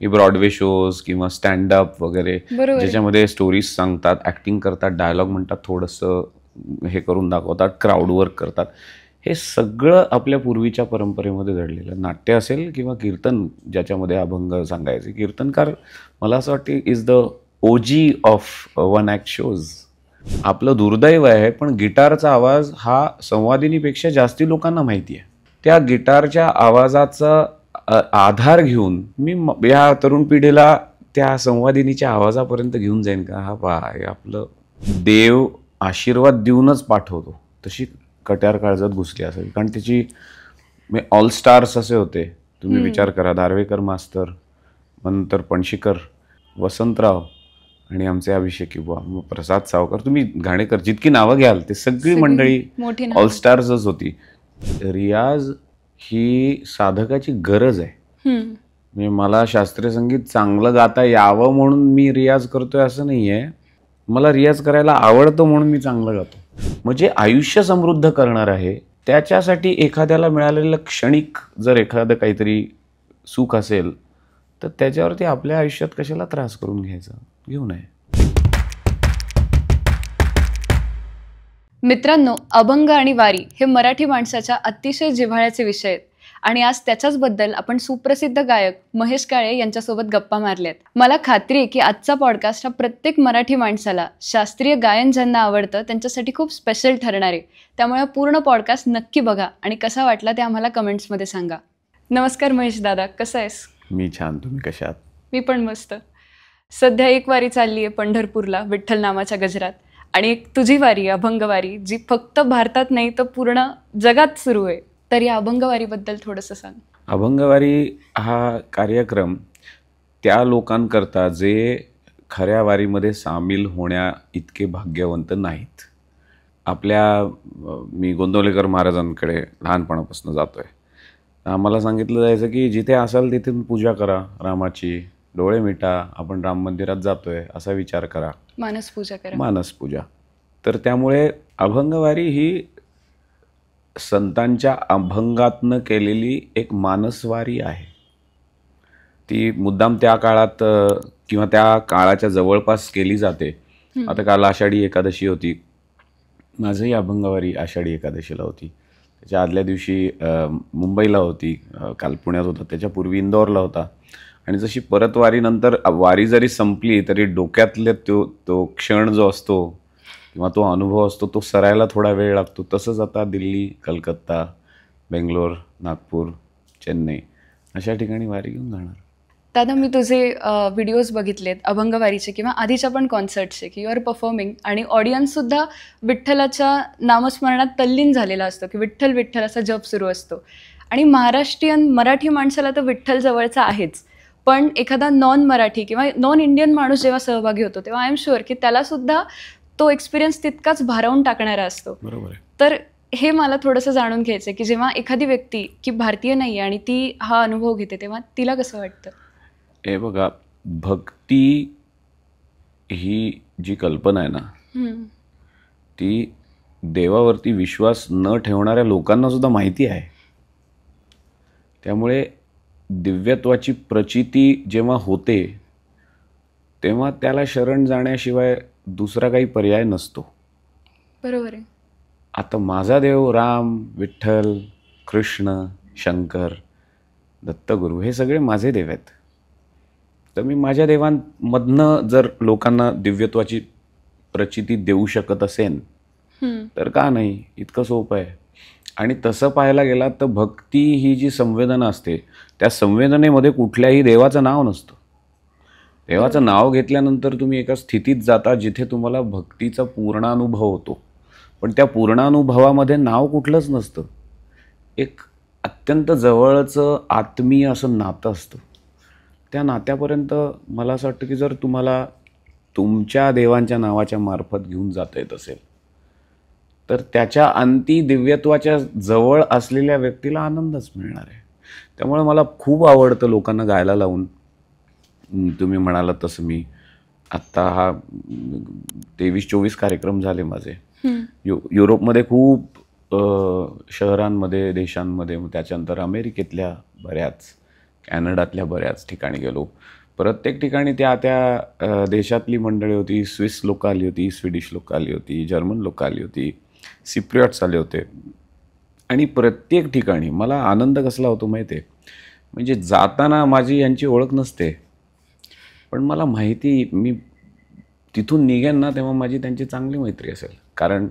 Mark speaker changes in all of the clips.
Speaker 1: की Broadway shows किंवा stand up वगैरे ज्याच्यामध्ये स्टोरीज सांगतात, ऍक्टिंग करतात, डायलॉग म्हणतात, थोडंसं हे करून दाखवतात, क्राऊड वर्क करतात. हे सगळं आपल्या पूर्वीच्या परंपरेमध्ये घडलेलं. नाट्य असेल किंवा कीर्तन, ज्याच्यामध्ये अभंग सांगायचे. कीर्तनकार मला असं वाटते is the OG of one act shows. आपलं दुर्दैव आहे, पण गिटारचा आवाज हा संवादिनीपेक्षा जास्ती लोकांना माहिती आहे. त्या गिटारच्या आवाजाचा आधार घेऊन मी या तरुण पिढीला त्या संवादिनीच्या आवाजापर्यंत घेऊन जाईन का? हा पहा, हे आपलं देव आशीर्वाद देऊनच पाठवतो तशी कट्यार काळजात घुसली असेल. कारण त्याची ऑल स्टार्स असे होते, तुम्ही विचार करा. दार्वेकर मास्तर, नंतर पणशीकर, वसंतराव आणि आमचे अभिषेकी बुवा, प्रसाद सावकर, तुम्ही घाणेकर, जितकी नावं घ्याल ते सगळी मंडळी ऑल स्टार्सच होती. रियाज ही साधकाची गरज आहे. म्हणजे मला शास्त्रीय संगीत चांगलं गाता यावं म्हणून मी रियाज करतोय असं नाहीये. मला रियाज करायला आवडतं म्हणून मी चांगलं गातो. म्हणजे आयुष्य समृद्ध करणार आहे, त्याच्यासाठी एखाद्याला मिळालेलं क्षणिक जर एखादं काहीतरी सुख असेल तर त्याच्यावरती आपल्या आयुष्यात कशाला त्रास करून घ्यायचा? घेऊ नये.
Speaker 2: मित्रांनो, अभंग आणि वारी हे मराठी माणसाच्या अतिशय जिव्हाळ्याचे विषय आहेत आणि आज त्याच्याचबद्दल आपण सुप्रसिद्ध गायक महेश काळे यांच्यासोबत गप्पा मारल्यात. मला खात्री आहे की आजचा पॉडकास्ट हा प्रत्येक मराठी माणसाला शास्त्रीय गायन ज्यांना आवडतं त्यांच्यासाठी खूप स्पेशल ठरणार आहे. त्यामुळे पूर्ण पॉडकास्ट नक्की बघा आणि कसा वाटला ते आम्हाला कमेंट्समध्ये सांगा. नमस्कार महेश दादा, कसं आहेस?
Speaker 1: मी छान, तुम्ही कशा आहात?
Speaker 2: मी पण मस्त. सध्या एक वारी चालली आहे पंढरपूरला विठ्ठल नामाच्या गजरात, आणि एक तुझी वारी, अभंगवारी, जी फक्त भारतात नाही तर पूर्ण जगात सुरू आहे. तर या अभंगवारीबद्दल थोडंसं सांग.
Speaker 1: अभंगवारी हा कार्यक्रम त्या लोकांकरता जे खऱ्या वारीमध्ये सामील होण्या इतके भाग्यवंत नाहीत. मी गोंदवलेकर महाराजांकडे लहानपणापासून जातोय. आम्हाला सांगितलं जायचं की जिथे असाल तिथे पूजा करा रामाची, डोळे मिटा, आपण राम मंदिरात जातोय असा विचार करा,
Speaker 2: मानसपूजा करा,
Speaker 1: मानसपूजा. तर त्यामुळे अभंगवारी ही संतांच्या अभंगातनं केलेली एक मानसवारी आहे. ती मुद्दाम त्या काळात किंवा त्या काळाच्या जवळपास केली जाते. आता काल आषाढी एकादशी होती, माझंही अभंगवारी आषाढी एकादशीला होती. त्याच्या आदल्या दिवशी मुंबईला होती, काल पुण्यात होता, त्याच्यापूर्वी इंदोरला होता. आणि जशी परत वारीनंतर वारी जरी संपली तरी डोक्यातले तो क्षण जो असतो किंवा तो अनुभव असतो तो सरायला थोडा वेळ लागतो. तसंच आता दिल्ली, कलकत्ता, बेंगलोर, नागपूर, चेन्नई अशा ठिकाणी वारी घेऊन जाणार.
Speaker 2: दादा, मी तुझे व्हिडिओज बघितलेत अभंगवारीचे किंवा आधीच्या पण कॉन्सर्टचे, की यू आर परफॉर्मिंग, आणि ऑडियन्ससुद्धा विठ्ठलाच्या नामस्मरणात तल्लीन झालेला असतो, की विठ्ठल विठ्ठल असा जप सुरू असतो. आणि महाराष्ट्रीयन मराठी माणसाला तर विठ्ठल जवळचा आहेच, पण एखादा नॉन मराठी किंवा नॉन इंडियन माणूस जेव्हा सहभागी होतो तेव्हा आय एम शुअर की त्यालासुद्धा तो एक्सपिरियन्स तितकाच भारावून टाकणारा असतो.
Speaker 1: बरोबर आहे.
Speaker 2: तर हे मला थोडंसं जाणून घ्यायचं की जेव्हा एखादी व्यक्ती की भारतीय नाही आहे आणि ती हा अनुभव घेते तेव्हा तिला कसं वाटतं?
Speaker 1: हे बघा, भक्ती ही जी कल्पना आहे ना, ती देवावरती विश्वास न ठेवणाऱ्या लोकांना सुद्धा माहिती आहे. त्यामुळे दिव्यत्वाची प्रचिती जेव्हा होते तेव्हा त्याला शरण जाण्याशिवाय दुसरा काही पर्याय नसतो.
Speaker 2: बरोबर आहे.
Speaker 1: आता माझा देव राम, विठ्ठल, कृष्ण, शंकर, दत्तगुरू हे सगळे माझे देव आहेत. तर मी माझ्या देवांमधनं जर लोकांना दिव्यत्वाची प्रचिती देऊ शकत असेन तर का नाही? इतकं सोपं आहे. आणि तसं पाहायला गेला तर भक्ती ही जी संवेदना असते त्या संवेदनेमध्ये कुठल्याही देवाचं नाव नसतं. देवाचं नाव घेतल्यानंतर तुम्ही एका स्थितीत जाता जिथे तुम्हाला भक्तीचा पूर्णानुभव होतो, पण त्या पूर्णानुभवामध्ये नाव कुठलंच नसतं. एक अत्यंत जवळचं आत्मीय असं नातं असतं. त्या नात्यापर्यंत मला असं वाटतं की जर तुम्हाला तुमच्या देवांच्या नावाच्या मार्फत घेऊन जाता येत असेल तर त्याच्या अंती दिव्यत्वाच्या जवळ असलेल्या व्यक्तीला आनंदच मिळणार आहे. त्यामुळे मला खूप आवडतं लोकांना गायला लावून. तुम्ही म्हणालात तसं मी आत्ता हा 23-24 कार्यक्रम झाले माझे. युरोपमध्ये खूप शहरांमध्ये, देशांमध्ये, त्याच्यानंतर अमेरिकेतल्या बऱ्याच, कॅनडातल्या बऱ्याच ठिकाणी गेलो. प्रत्येक ठिकाणी त्या देशातली मंडळी होती. स्विस लोक आली होती, स्वीडिश लोक आली होती, जर्मन लोक आली होती, सिप्रियट्स आले होते. आणि प्रत्येक ठिकाणी मला आनंद कसला होतो माहिती आहे, म्हणजे जाताना माझी यांची ओळख नसते, पण मला माहिती मी तिथून निघेन ना तेव्हा माझी त्यांची चांगली मैत्री असेल. कारण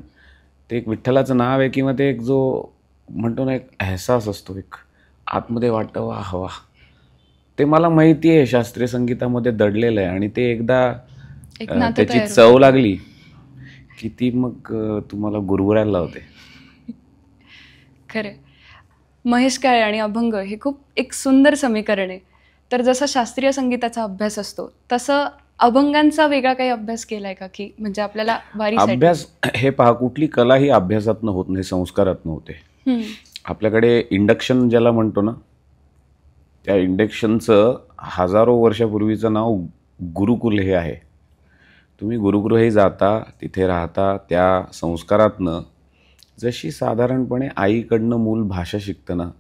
Speaker 1: ते एक विठ्ठलाचं नाव आहे किंवा ते एक जो म्हणतो ना, एक एहसास असतो, एक आतमध्ये वाटतं वा हवा, ते मला माहिती आहे शास्त्रीय संगीतामध्ये दडलेलं आहे. आणि ते एकदा त्याची चव लागली की ती मग तुम्हाला गुरगुरायला लावते.
Speaker 2: खरे. महेश काळे आणि अभंग हे खूप एक सुंदर समीकरण आहे. तर जसा शास्त्रीय संगीताचा अभ्यास असतो तसं अभंगांचा वेगळा काही अभ्यास केलाय का, की म्हणजे आपल्याला
Speaker 1: अभ्यास हे पहा, कुठली कला ही अभ्यासातनं होत नाही, संस्कारातनं होते. आपल्याकडे इंडक्शन ज्याला म्हणतो ना, त्या इंडक्शनचं हजारो वर्षापूर्वीचं नाव गुरुकुल हे आहे. तुम्ही गुरुगृही जाता, तिथे राहता, त्या संस्कारातनं जशी साधारणपणे आईकडनं मूल भाषा शिकतं ना,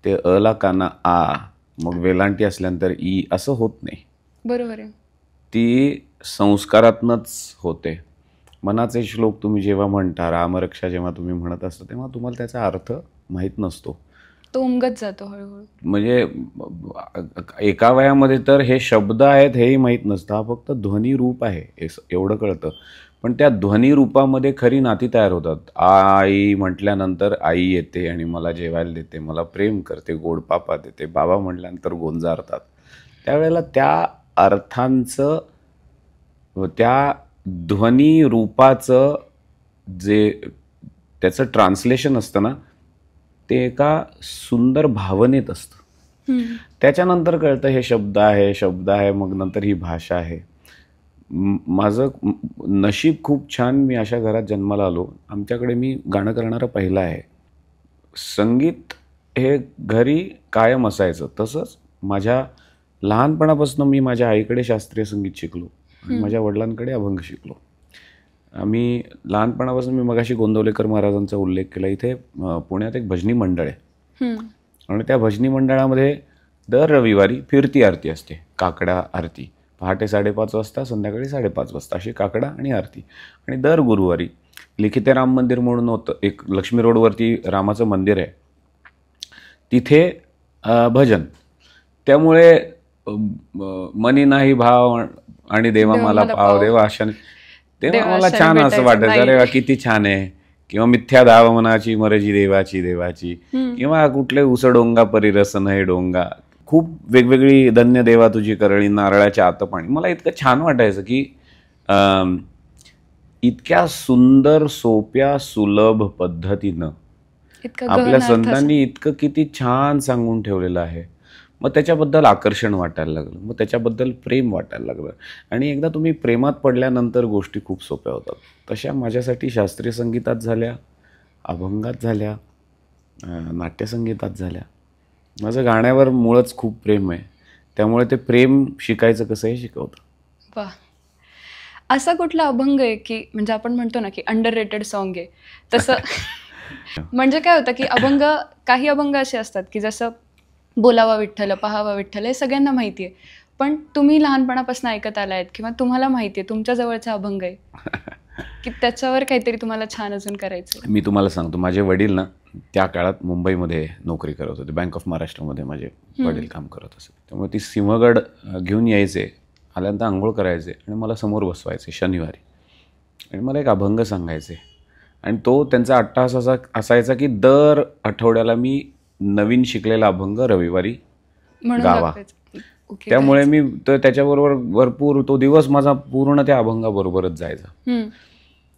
Speaker 1: ते अला काना आ, मग वेलांटी असल्यानंतर ई, असं होत नाही.
Speaker 2: बरोबर आहे.
Speaker 1: ती संस्कारातनंच होते. मनाचे श्लोक तुम्ही जेव्हा म्हणता, रामरक्षा जेव्हा तुम्ही म्हणत असता, तेव्हा तुम्हाला त्याचा अर्थ माहीत नसतो,
Speaker 2: तो उमगत जातो हळूहळू.
Speaker 1: म्हणजे एका वयामध्ये तर हे शब्द आहेत हेही माहीत नसतं, हा फक्त ध्वनी रूप आहे एवढं कळतं. पण त्या ध्वनी रूपामध्ये खरी नाती तयार होतात. आई म्हटल्यानंतर आई येते आणि मला जेवायला देते, मला प्रेम करते, गोड पापा देते. बाबा म्हटल्यानंतर गोंजारतात. त्यावेळेला त्या अर्थांचं, त्या ध्वनी रूपाचं जे त्याचं ट्रान्सलेशन असतं ना, ते एका सुंदर भावनेत असतं. त्याच्यानंतर कळतं हे शब्द आहे, मग नंतर ही भाषा आहे. माझं नशीब खूप छान, मी अशा घरात जन्माला आलो. आमच्याकडे मी गाणं करणारा पहिला आहे. संगीत हे घरी कायम असायचं. तसंच माझ्या लहानपणापासून मी माझ्या आईकडे शास्त्रीय संगीत शिकलो आणि माझ्या वडिलांकडे अभंग शिकलो. आम्ही लहानपणापासून, मी मगाशी गोंदवलेकर महाराजांचा उल्लेख केला, इथे पुण्यात एक भजनी मंडळ आहे आणि त्या भजनी मंडळामध्ये दर रविवारी फिरती आरती असते. काकडा आरती पहाटे 5:30 वाजता, संध्याकाळी 5:30 वाजता, अशी काकडा आणि आरती. आणि दर गुरुवारी लिखिते राम मंदिर म्हणून होतं, एक लक्ष्मी रोडवरती रामाचं मंदिर आहे, तिथे भजन. त्यामुळे मनी नाही भाव आणि देवा मला पाव देवा अशाने, तेव्हा मला छान असं वाटायचं, अरे वा किती छान आहे. किंवा मिथ्या धाव मनाची मरजी देवाची, किंवा कुठले उसडोंगा परिरसन हे डोंगा, खूप वेगवेगळी धन्य देवा तुझी करळी, नारळाच्या आत पाणी. मला इतकं छान वाटायचं की इतक्या सुंदर, सोप्या, सुलभ पद्धतीनं आपल्या संतांनी इतकं किती छान सांगून ठेवलेलं आहे. मग त्याच्याबद्दल आकर्षण वाटायला लागलं, मग त्याच्याबद्दल प्रेम वाटायला लागलं. आणि एकदा तुम्ही प्रेमात पडल्यानंतर गोष्टी खूप सोप्या होतात. तशा माझ्यासाठी शास्त्रीय संगीतात झाल्या, अभंगात झाल्या, नाट्यसंगीतात झाल्या. माझं गाण्यावर मुळच खूप प्रेम आहे, त्यामुळे ते प्रेम शिकायचं कसं हे शिकवतं.
Speaker 2: वा. असा कुठला अभंग आहे की म्हणजे आपण म्हणतो ना की अंडररेटेड सॉन्ग आहे तसं? म्हणजे काय होतं की काही अभंग असे असतात की जसं बोलावा विठ्ठल, पहावा विठ्ठल हे सगळ्यांना माहिती आहे, पण तुम्ही लहानपणापासून ऐकत आलायत किंवा तुम्हाला माहिती आहे, तुमच्या जवळचा अभंग आहे की त्याच्यावर काहीतरी तुम्हाला छान अजून करायचं.
Speaker 1: मी तुम्हाला सांगतो, माझे वडील ना त्या काळात मुंबईमध्ये नोकरी करत होते. बँक ऑफ महाराष्ट्रामध्ये माझे वडील काम करत असत. त्यामुळे ती सिंहगड घेऊन यायचे, आल्यानंतर आंघोळ करायचे आणि मला समोर बसवायचे शनिवारी आणि मला एक अभंग सांगायचे. आणि तो त्यांचा अट्टाहास असायचा की दर आठवड्याला मी नवीन शिकलेला अभंग रविवारी गावा. त्यामुळे मी तर त्याच्याबरोबर भरपूर, तो दिवस माझा पूर्ण त्या अभंगाबरोबरच जायचा.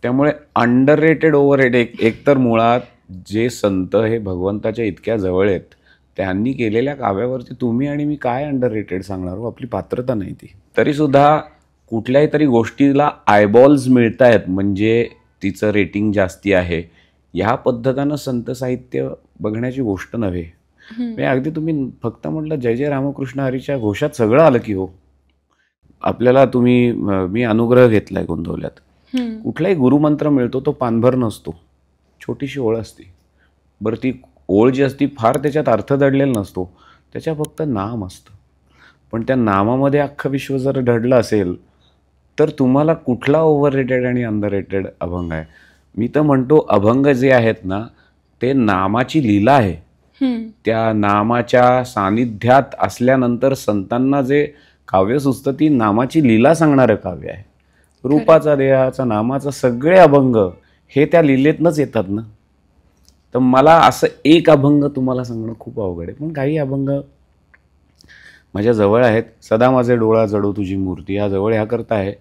Speaker 1: त्यामुळे अंडररेटेड ओव्हररेटेड, एकतर मुळात जे संत हे भगवंताच्या इतक्या जवळ आहेत, त्यांनी केलेल्या काव्यावरती तुम्ही आणि मी काय अंडररेटेड सांगणार हो, आपली पात्रता नाही ती. तरीसुद्धा कुठल्याही तरी गोष्टीला आयबॉल्स मिळत आहेत म्हणजे तिचं रेटिंग जास्ती आहे, ह्या पद्धतीनं संत साहित्य बघण्याची गोष्ट नव्हे. म्हणजे अगदी तुम्ही फक्त म्हटलं जय जय रामकृष्ण हरीच्या घोषात सगळं आलं की हो. आपल्याला मी अनुग्रह घेतलाय गोंदवल्यात, कुठलाही गुरुमंत्र मिळतो तो पानभर नसतो, छोटीशी ओळ असते. बरं ती ओळ जी असती फार त्याच्यात अर्थ दडलेला नसतो, त्याच्या फक्त नाम असतं. पण त्या नामामध्ये अख्खं विश्व जर दडलं असेल तर तुम्हाला कुठला ओव्हररेटेड आणि अंडररेटेड अभंग आहे? मी तर म्हणतो अभंग जे आहेत ना ते नामाची लीला आहे. त्या नामाच्या सानिध्यात असल्यानंतर संतांना जे काव्य सुचतं ती नामाची लीला सांगणारं काव्य आहे. रूपाचा, देहाचा, नामाचा सगळे अभंग हे त्या लीलेतनंच येतात ना. तर मला असं एक अभंग तुम्हाला सांगणं खूप अवघड आहे, पण काही अभंग माझ्या जवळ आहेत. सदा माझे डोळा जडो तुझी मूर्ती या जवळ ह्या करता आहे.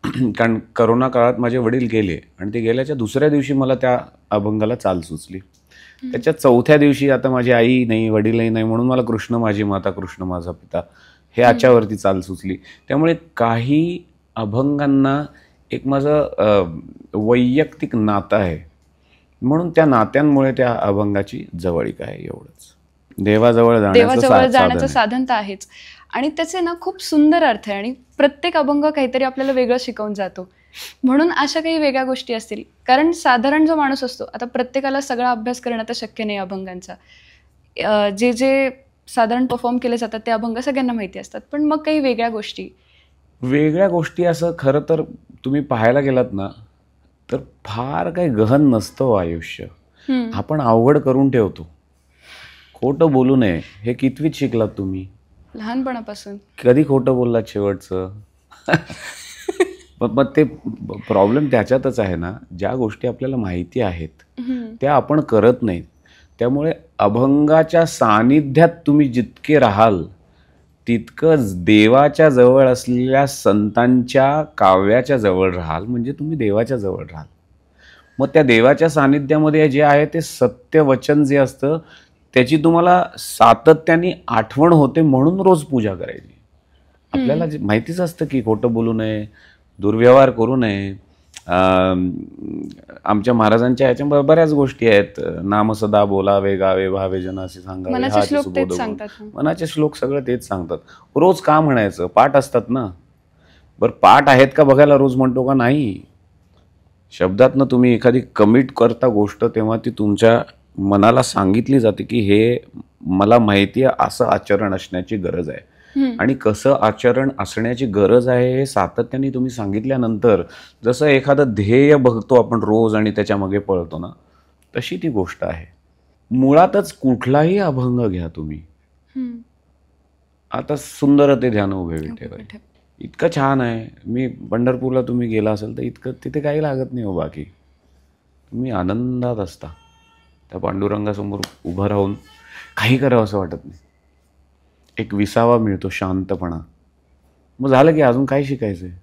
Speaker 1: कारण करोना काळात माझे वडील गेले आणि ते गेल्याच्या दुसऱ्या दिवशी मला त्या अभंगाला चाल सुचली. त्याच्या चौथ्या दिवशी आता माझी आई नाही, वडीलही नाही, म्हणून मला कृष्ण माझी माता, कृष्ण माझा पिता हे याच्यावरती चाल सुचली. त्यामुळे काही अभंगांना एक माझं वैयक्तिक नातं आहे, म्हणून त्या नात्यांमुळे त्या अभंगाची जवळीक आहे. एवढंच. देवाजवळ
Speaker 2: जाण्याचं साधन तर आहेच, आणि त्याचे ना खूप सुंदर अर्थ आहे, आणि प्रत्येक अभंग काहीतरी आपल्याला वेगळं शिकवून जातो. म्हणून अशा काही वेगळ्या गोष्टी असतील. कारण साधारण जो माणूस असतो, आता प्रत्येकाला सगळा अभ्यास करणं तर शक्य नाही अभंगांचा. जे जे साधारण परफॉर्म केले जातात ते अभंग सगळ्यांना माहिती असतात, पण मग काही वेगळ्या गोष्टी असं खरं तर तुम्ही पाहायला गेलात ना तर फार काही गहन नसतं आयुष्य. आपण अवघड करून ठेवतो. खोटं बोलू नये हे कितवीत शिकलात तुम्ही? लहानपणापासून.
Speaker 1: कधी खोटं बोललात शेवटचं? मग ते प्रॉब्लेम त्याच्यातच आहे ना, ज्या गोष्टी आपल्याला माहिती आहेत त्या आपण करत नाहीत. त्यामुळे अभंगाच्या सानिध्यात तुम्ही जितके राहाल तितकंच देवाच्या जवळ असलेल्या संतांच्या काव्याच्या जवळ राहाल, म्हणजे तुम्ही देवाच्या जवळ राहाल. मग त्या देवाच्या सानिध्यामध्ये जे आहे ते सत्य वचन जे असतं त्याची तुम्हाला सातत्याने आठवण होते, म्हणून रोज पूजा करायची. आपल्याला माहितीच असतं की खोटं बोलू नये, दुर्व्यवहार करू नये. आमच्या महाराजांच्या ह्याच्या बऱ्याच गोष्टी आहेत. नाम सदा बोलावे, गावे भावे जनासी सांगावे, मनाचे श्लोक सगळं तेच सांगतात. रोज का म्हणायचं? पाठ असतात ना. बरं, पाठ आहेत का बघायला रोज म्हणतो का? नाही. शब्दातनं तुम्ही एखादी कमिट करता गोष्ट तेव्हा ती तुमच्या मनाला सांगितली जाते की हे मला माहिती आहे, असं आचरण असण्याची गरज आहे. आणि कसं आचरण असण्याची गरज आहे हे सातत्याने तुम्ही सांगितल्यानंतर जसं एखादं ध्येय बघतो आपण रोज आणि त्याच्या मागे पळतो ना, तशी ती गोष्ट आहे. मुळातच कुठलाही अभंग घ्या तुम्ही. आता सुंदर ते ध्यान उभे विठ्ठल इतकं छान आहे. मी पंढरपूरला तुम्ही गेला असेल तर इतकं तिथे काही लागत नाही हो. बाकी तुम्ही आनंदात असता. त्या पांडुरंगासमोर उभं राहून काही करावं असं वाटत नाही. एक विसावा मिळतो, शांतपणा. मग झालं की अजून काय शिकायचं आहे?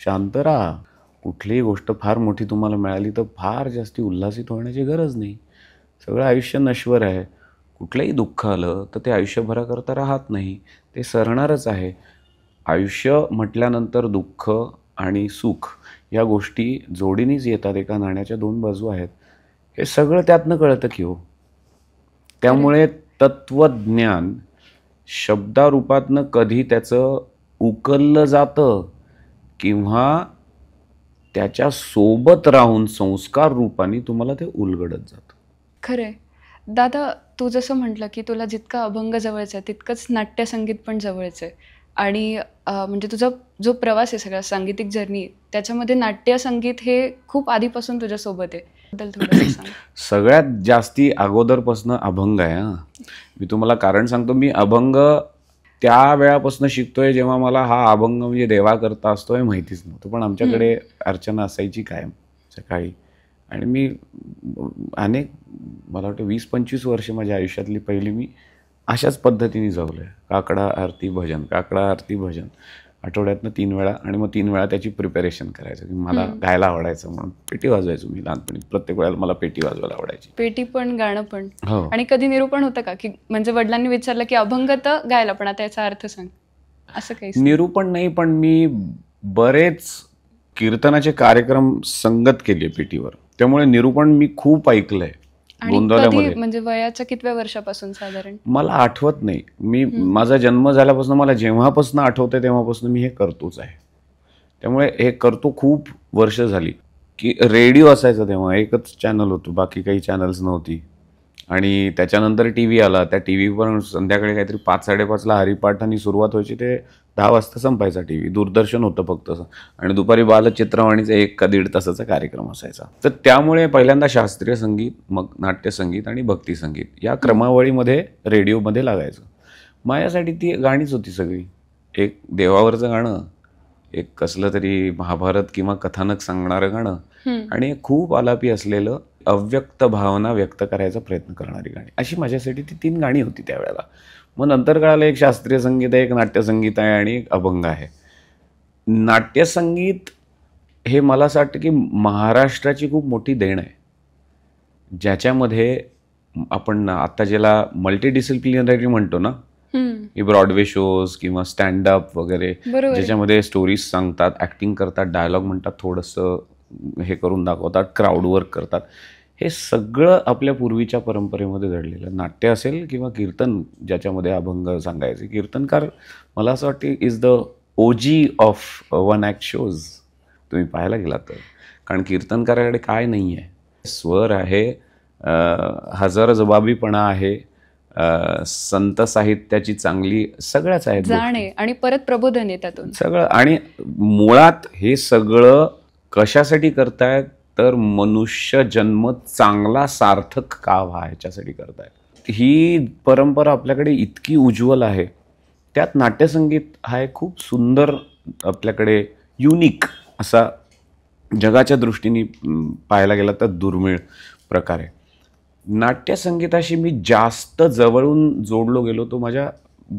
Speaker 1: शांत राहा. कुठलीही गोष्ट फार मोठी तुम्हाला मिळाली तर फार जास्ती उल्हासित होण्याची गरज नाही. सगळं आयुष्य नश्वर आहे. कुठलंही दुःख आलं तर ते आयुष्यभराकरता राहत नाही, ते सरणारच आहे. आयुष्य म्हटल्यानंतर दुःख आणि सुख या गोष्टी जोडीनेच येतात. एका नाण्याच्या दोन बाजू आहेत. हे सगळं त्यातनं कळतं की हो. त्यामुळे तत्वज्ञान शब्दारूपातनं कधी त्याचं उकललं जातं किंवा त्याच्या सोबत राहून संस्कार रूपाने तुम्हाला ते उलगडत जातं.
Speaker 2: खरंय दादा, तू जसं म्हटलं की तुला जितका अभंग जवळचा आहे तितकंच नाट्यसंगीत पण जवळचं आहे. आणि म्हणजे तुझा जो प्रवास आहे सगळा सांगीतिक जर्नी, त्याच्यामध्ये नाट्यसंगीत हे खूप आधीपासून तुझ्यासोबत आहे.
Speaker 1: सगळ्यात जास्ती अगोदरपासून अभंग आहे. मी तुम्हाला कारण सांगतो. मी अभंग त्या वेळापासून शिकतोय जेव्हा मला हा अभंग म्हणजे देवा करता असतोय माहितीच नव्हतं. पण आमच्याकडे अर्चना असायची कायम सकाळी, आणि मी मला वाटतं 20-25 वर्ष माझ्या आयुष्यातली पहिली मी अशाच पद्धतीने जगलोय. काकडा आरती भजन, काकडा आरती भजन, आठवड्यातनं 3 वेळा. आणि मग 3 वेळा त्याची प्रिपरेशन करायचं की मला गायला आवडायचं म्हणून पेटी वाजवायचो मी लहानपणी. प्रत्येक वेळेला मला पेटी वाजवायला आवडायची.
Speaker 2: पेटी पण, गाणं पण. आणि कधी निरूपण होतं का की म्हणजे वडिलांनी विचारलं की अभंग तर गायला, पण आता याचा अर्थ सांग, असं काही?
Speaker 1: निरूपण नाही, पण मी बरेच कीर्तनाचे कार्यक्रम संगत केले पेटीवर. त्यामुळे निरूपण मी खूप ऐकलंय.
Speaker 2: म्हणजे वयाच्या कितव्या वर्षापासून साधारण?
Speaker 1: मला आठवत नाही. मी माझा जन्म झाल्यापासून, मला जेव्हापासून आठवतंय तेव्हापासून मी हे करतोच आहे. त्यामुळे हे करतो खूप वर्ष झाली. की रेडिओ असायचा तेव्हा, एकच चॅनल होतं, बाकी काही चॅनल्स नव्हती. आणि त्याच्यानंतर टी व्ही आला. त्या टी व्ही पण संध्याकाळी काहीतरी 5-5:30ला हरिपाठाने सुरुवात व्हायची, ते 10 वाजता संपायचा टी व्ही. दूरदर्शन होतं फक्त आणि दुपारी बालचित्रवाणीचा 1 का 1.5 तासाचा कार्यक्रम असायचा. तर त्यामुळे पहिल्यांदा शास्त्रीय संगीत, मग नाट्यसंगीत आणि भक्ती संगीत या क्रमावळीमध्ये रेडिओमध्ये लागायचं. माझ्यासाठी ती गाणीच होती सगळी. एक देवावरचं गाणं, एक कसलं तरी महाभारत किंवा कथानक सांगणारं गाणं आणि खूप आलापी असलेलं अव्यक्त भावना व्यक्त करायचा प्रयत्न करणारी गाणी, अशी माझ्यासाठी ती 3 गाणी होती त्यावेळेला. मग नंतर कळालं एक शास्त्रीय संगीत आहे, एक नाट्यसंगीत आहे आणि एक अभंग आहे. नाट्यसंगीत हे मला असं वाटतं की महाराष्ट्राची खूप मोठी देण आहे, ज्याच्यामध्ये आपण आता ज्याला मल्टीडिसिप्लिनरी म्हणतो ना, की ब्रॉडवे शोज किंवा स्टँडअप वगैरे, ज्याच्यामध्ये स्टोरीज सांगतात, ऍक्टिंग करतात, डायलॉग म्हणतात, थोडंसं हे करून दाखवतात, क्राऊड वर्क करतात. हे सगळं आपल्या पूर्वीच्या परंपरेमध्ये घडलेलं. नाट्य असेल किंवा कीर्तन, ज्याच्यामध्ये अभंग सांगायचे. कीर्तनकार मला असं वाटतं is the OG of one act shows, तुम्ही पाहायला गेलात तर. कारण कीर्तनकाराकडे काय नाही आहे, स्वर आहे, हजरजबाबीपणा आहे, संत साहित्याची चांगली सगळ्याच आहेत
Speaker 2: जाणे आणि परत प्रबोधन येतात
Speaker 1: सगळं. आणि मुळात हे सगळं कशासाठी करतायत तर मनुष्य जन्म चांगला सार्थक का व्हा ह्याच्यासाठी करतायत. ही परंपरा आपल्याकडे इतकी उज्ज्वल आहे. त्यात नाट्यसंगीत हा एक खूप सुंदर, आपल्याकडे युनिक असा, जगाच्या दृष्टीने पाहायला गेला तर दुर्मिळ प्रकार आहे. नाट्यसंगीताशी मी जास्त जवळून जोडलो गेलो तो माझ्या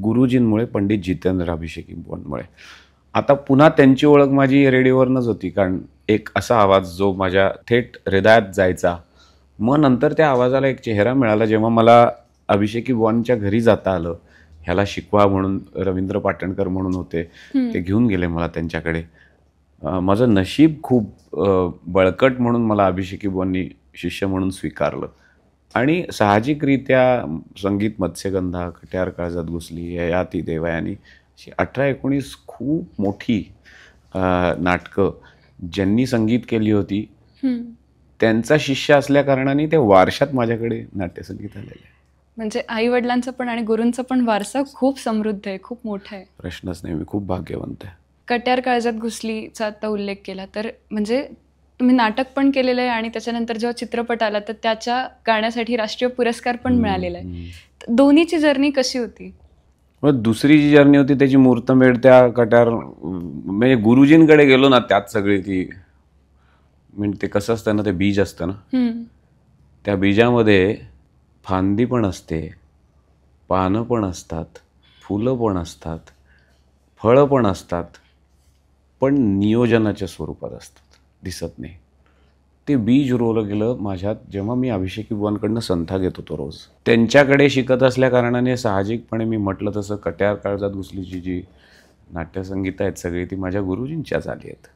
Speaker 1: गुरुजींमुळे, पंडित जितेंद्र अभिषेकी बुवांमुळे. आता पुन्हा त्यांची ओळख माझी रेडिओवरनंच होती, कारण एक असा आवाज जो माझ्या थेट हृदयात जायचा. मग नंतर त्या आवाजाला एक चेहरा मिळाला जेव्हा मला अभिषेकी बुवांच्या घरी जाता आलं. ह्याला शिकवा म्हणून रवींद्र पाटणकर म्हणून होते, ते घेऊन गेले मला त्यांच्याकडे. माझं नशीब खूप बळकट म्हणून मला अभिषेकी बुवांनी शिष्य म्हणून स्वीकारलं. आणि साहजिकरित्या संगीत मत्स्यगंधा, कट्यार काळजात घुसली, ययाती देवयानी, अशी 18-19 खूप मोठी नाटकं ज्यांनी संगीत केली होती, त्यांचा शिष्य असल्या कारणाने ते वारशात माझ्याकडे नाट्यसंगीत आलेलं आहे.
Speaker 2: म्हणजे आई वडिलांचा पण आणि गुरूंचा पण वारसा खूप समृद्ध आहे, खूप मोठा आहे.
Speaker 1: प्रश्नच नाही, मी खूप भाग्यवंत आहे.
Speaker 2: कट्यार काळजात घुसलीचा आता उल्लेख केला, तर म्हणजे तुम्ही नाटक पण केलेलं आहे आणि त्याच्यानंतर जेव्हा चित्रपट आला तर त्याच्या गाण्यासाठी राष्ट्रीय पुरस्कार पण मिळालेला आहे. दोन्हीची जर्नी कशी होती?
Speaker 1: मग दुसरी जी जर्नी होती त्याची मुहूर्तमेढ त्या कट्यार, म्हणजे गुरुजींकडे गेलो ना, त्यात सगळी ती, म्हणजे ते कसं असतं ना, ते बीज असतं ना, त्या बीजामध्ये फांदी पण असते, पानं पण असतात, फुलं पण असतात, फळं पण असतात, पण नियोजनाच्या स्वरूपात असतात, दिसत नाही. ते बीज रोवलं गेलं माझ्यात जेव्हा मी अभिषेकी बुवांकडनं संथा घेत होतो रोज. त्यांच्याकडे शिकत असल्या कारणाने साहजिकपणे मी म्हटलं तसं कट्यार काळजात घुसलीची जी नाट्यसंगीत आहेत सगळी ती माझ्या गुरुजींच्याच आली आहेत.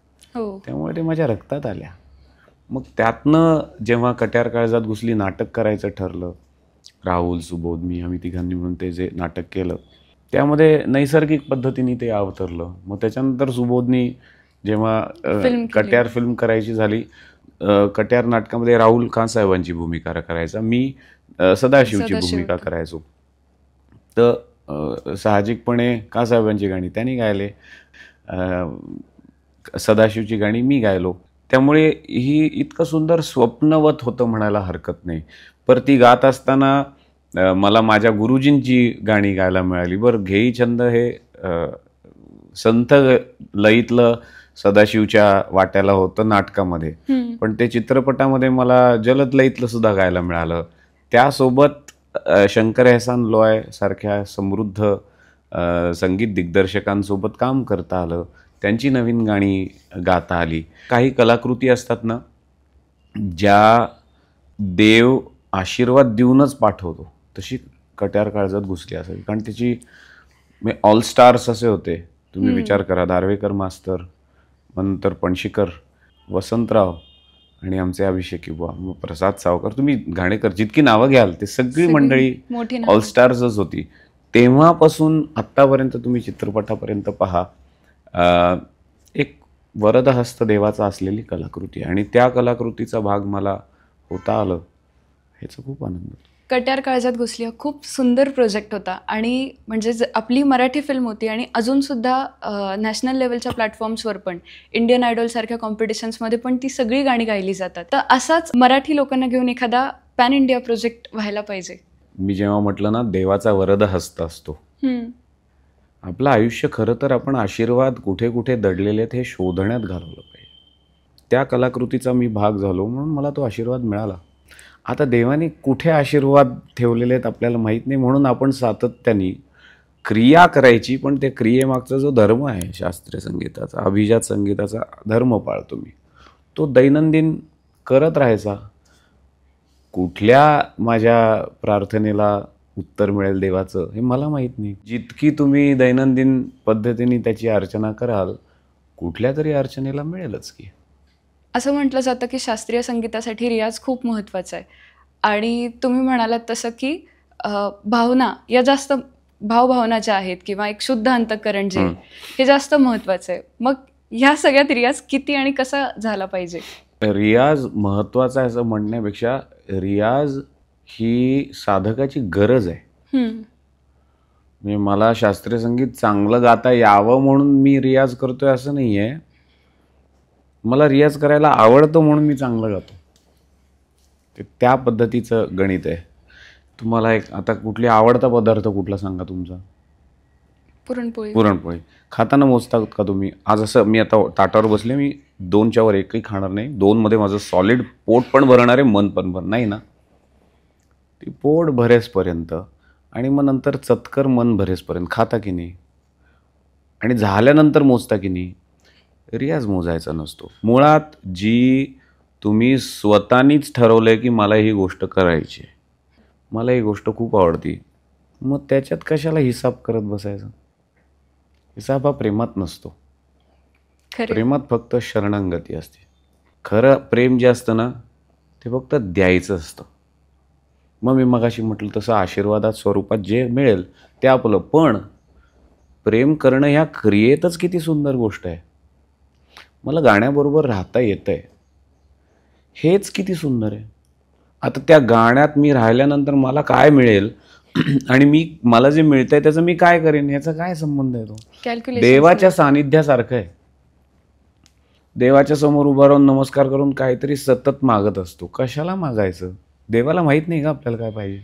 Speaker 1: त्यामुळे ते माझ्या रक्तात आल्या. मग त्यातनं जेव्हा कट्यार काळजात घुसली नाटक करायचं ठरलं, राहुल, सुबोध, मी, आम्ही तिघांनी म्हणून ते जे नाटक केलं, त्यामध्ये नैसर्गिक पद्धतीने ते अवतरलं. मग त्याच्यानंतर सुबोधनी जेव्हा कट्यार फिल्म करायची झाली, कट्यार नाटकामध्ये राहुल खान साहेबांची भूमिका करायचा, मी सदाशिवची भूमिका करायचो. तर साहजिकपणे खान साहेबांची गाणी त्यांनी गायले, सदाशिवची गाणी मी गायलो. त्यामुळे ही इतकं सुंदर स्वप्नवत होतं म्हणायला हरकत नाही. पर ती गात असताना मला माझ्या गुरुजींची गाणी गायला मिळाली. बरं, घेई छंद हे संथ लयीतलं सदाशिवच्या वाट्याला होतं नाटकामध्ये, पण ते चित्रपटामध्ये मला जलद लयीतलं सुद्धा गायला मिळालं. त्यासोबत शंकर एहसान लोय सारख्या समृद्ध संगीत दिग्दर्शकांसोबत काम करता आलं, त्यांची नवीन गाणी गाता आली. काही कलाकृती असतात ना, ज्या देव आशीर्वाद देऊनच पाठवतो, तशी कट्यार काळजात घुसली असावी. कारण त्याची ऑल स्टार्स असे होते, तुम्ही विचार करा, दार्वेकर मास्तर, नंतर पणशीकर, वसंतराव आणि आमचे अभिषेकी बुवा, मग प्रसाद सावकर, तुम्ही घाणेकर, जितकी नावं घ्याल ते सगळी मंडळी ऑल स्टार्सच होती. तेव्हापासून आत्तापर्यंत तुम्ही चित्रपटापर्यंत पहा, एक वरदहस्त देवाचा असलेली कलाकृती, आणि त्या कलाकृतीचा भाग मला होता आलं ह्याचा खूप आनंद होतो.
Speaker 2: कट्यार काळजात घुसली हा खूप सुंदर प्रोजेक्ट होता आणि म्हणजे आपली मराठी फिल्म होती आणि अजूनसुद्धा नॅशनल लेवलच्या प्लॅटफॉर्म्सवर पण इंडियन आयडॉलसारख्या कॉम्पिटिशन्समध्ये पण ती सगळी गाणी गायली जातात. तर असाच मराठी लोकांना घेऊन एखादा पॅन इंडिया प्रोजेक्ट व्हायला पाहिजे.
Speaker 1: मी जेव्हा म्हटलं ना, देवाचा वरद हस्त असतो. आपलं आयुष्य खरं तर आपण आशीर्वाद कुठे कुठे दडलेले आहेत हे शोधण्यात घालवलं पाहिजे. त्या कलाकृतीचा मी भाग झालो म्हणून मला तो आशीर्वाद मिळाला. आता देवाने कुठे आशीर्वाद ठेवलेले आहेत आपल्याला माहीत नाही, म्हणून आपण सातत्याने क्रिया करायची, पण त्या क्रियेमागचा जो धर्म आहे शास्त्रीय संगीताचा, अभिजात संगीताचा धर्म पाळतो मी, तो दैनंदिन करत राहायचा. कुठल्या माझ्या प्रार्थनेला उत्तर मिळेल देवाचं हे मला माहीत नाही. जितकी तुम्ही दैनंदिन पद्धतीने त्याची अर्चना कराल, कुठल्या तरी अर्चनेला मिळेलच की.
Speaker 2: असं म्हटलं जातं की शास्त्रीय संगीतासाठी रियाज खूप महत्त्वाचा आहे आणि तुम्ही म्हणालात तसं की भावना या जास्त भावभावना ज्या आहेत किंवा एक शुद्ध अंतःकरण जे हे जास्त महत्त्वाचं आहे. मग ह्या सगळ्यात रियाज किती आणि कसा झाला पाहिजे?
Speaker 1: रियाज महत्त्वाचा आहे असं म्हणण्यापेक्षा रियाज ही साधकाची गरज आहे. म्हणजे मला शास्त्रीय संगीत चांगलं गाता यावं म्हणून मी रियाज करतोय असं नाही आहे. मला रियाज करायला आवडतं म्हणून मी चांगलं गातो. ते त्या पद्धतीचं गणित आहे. तुम्हाला एक आता कुठली आवडता पदार्थ कुठला सांगा तुमचा?
Speaker 2: पुरणपोळी.
Speaker 1: पुरणपोळी खाताना मोजता का तुम्ही? आज असं मी आता ताटावर बसले, मी 2च्या वर एकही खाणार नाही. 2मध्ये माझं सॉलिड पोट पण भरणार आहे, मन पण भरणार नाही ना. ती पोट भरेसपर्यंत आणि मग नंतर चतकर मन भरेसपर्यंत खाता की नाही, आणि झाल्यानंतर मोजता की नाही. रियाज मोजायचा नसतो. मुळात जी तुम्ही स्वतःनीच ठरवलंय की मला ही गोष्ट करायची आहे, मला ही गोष्ट खूप आवडती, मग त्याच्यात कशाला हिसाब करत बसायचा? हिसाब हा प्रेमात नसतो. प्रेमात फक्त शरणागती असते. खरं प्रेम जे असतं ना, ते फक्त द्यायचं असतं. मग मी मगाशी म्हटलं तसं आशीर्वादात स्वरूपात जे मिळेल ते आपलं. पण प्रेम करणं ह्या क्रियेतच किती सुंदर गोष्ट आहे. मला गाण्याबरोबर राहता येतं आहे, हेच किती सुंदर आहे. आता त्या गाण्यात मी राहिल्यानंतर मला काय मिळेल आणि मला जे मिळतंय त्याचं मी काय करेन याचा काय संबंध आहे? तो देवाच्या सानिध्यासारखं आहे. देवाच्या समोर उभा राहून नमस्कार करून काहीतरी सतत मागत असतो. कशाला मागायचं? देवाला माहीत नाही का आपल्याला काय पाहिजे?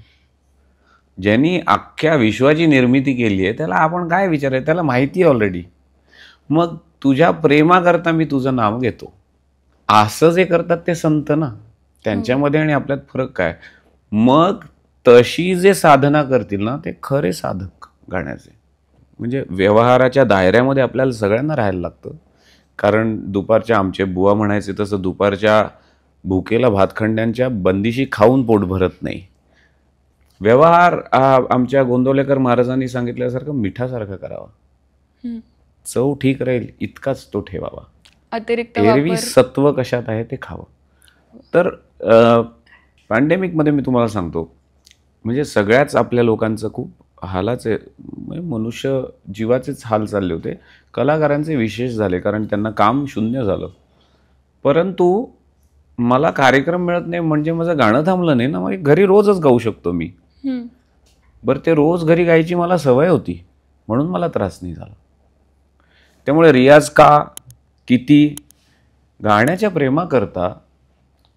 Speaker 1: ज्यांनी अख्ख्या विश्वाची निर्मिती केली आहे त्याला आपण काय विचारायचं? त्याला माहिती आहे ऑलरेडी. मग तुझ्या प्रेमाकरता मी तुझं नाव घेतो, असं जे करतात ते संत ना, त्यांच्यामध्ये आणि आपल्यात फरक काय? मग तशी जे साधना करतील ना ते खरे साधक गाण्याचे. म्हणजे व्यवहाराच्या दायऱ्यामध्ये आपल्याला सगळ्यांना राहायला लागतं. कारण दुपारच्या आमचे बुवा म्हणायचे तसं, दुपारच्या भुकेला भातखंड्यांच्या बंदिशी खाऊन पोट भरत नाही. व्यवहार आमच्या गोंदवलेकर महाराजांनी सांगितल्यासारखं मिठासारखं करावा. चव ठीक राहील इतकाच तो ठेवावा.
Speaker 2: अतिरिक्त
Speaker 1: एरवी सत्व कशात आहे ते खावं. तर पॅन्डेमिकमध्ये मी तुम्हाला सांगतो, म्हणजे सगळ्याच आपल्या लोकांचं खूप हालाचे, म्हणजे मनुष्य जीवाचेच हाल चालले होते. कलाकारांचे विशेष झाले कारण त्यांना काम शून्य झालं. परंतु मला कार्यक्रम मिळत नाही म्हणजे माझं गाणं थांबलं नाही ना. मग घरी रोजच गाऊ शकतो मी. बरं, ते रोज घरी गायची मला सवय होती म्हणून मला त्रास नाही झाला. त्यामुळे रियाज का किती? गाण्याच्या प्रेमाकरता.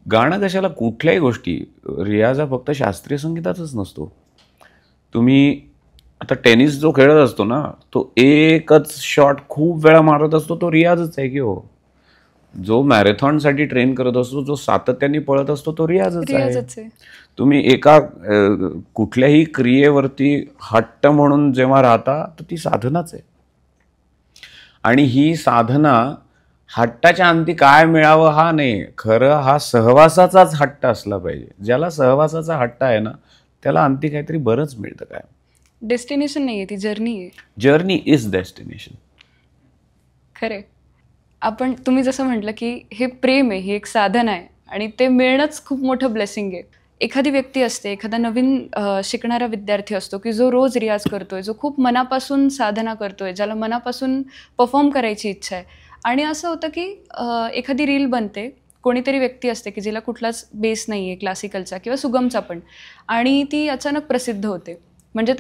Speaker 1: गाणं कशाला? कुठल्याही गोष्टी. रियाज हा फक्त शास्त्रीय संगीताचाच नसतो. तुम्ही आता टेनिस जो खेळत असतो ना, तो एकच शॉट खूप वेळा मारत असतो, तो रियाजच आहे की हो. जो मॅरेथॉनसाठी ट्रेन करत असतो, जो सातत्याने पळत असतो, तो रियाजच आहे. तुम्ही एका कुठल्याही क्रियेवरती हट्ट म्हणून जेव्हा राहता तर ती साधनाच आहे. आणि ही साधना हट्टाच्या अंती काय मिळावं हा नाही, खरं हा सहवासाचाच हट्ट असला पाहिजे. ज्याला सहवासाचा हट्ट आहे ना त्याला अंती काहीतरी बरंच मिळतं. काय
Speaker 2: डेस्टिनेशन नाही आहे, ती जर्नी आहे.
Speaker 1: Journey is destination.
Speaker 2: खरे. तुम्ही जसं म्हटलं की हे प्रेम आहे, ही एक साधन आहे आणि ते मिळणंच खूप मोठं ब्लेसिंग आहे. एखादी व्यक्ती असते, एखादा नवीन शिकणारा विद्यार्थी असतो की जो रोज रियाज करतोय, जो खूप मनापासून साधना करतोय, ज्याला मनापासून परफॉर्म करायची इच्छा आहे. आणि असं होतं की एखादी रील बनते, कोणीतरी व्यक्ती असते की जिला कुठलाच बेस नाही आहे क्लासिकलचा किंवा सुगमचा पण, आणि ती अचानक प्रसिद्ध होते. म्हणजे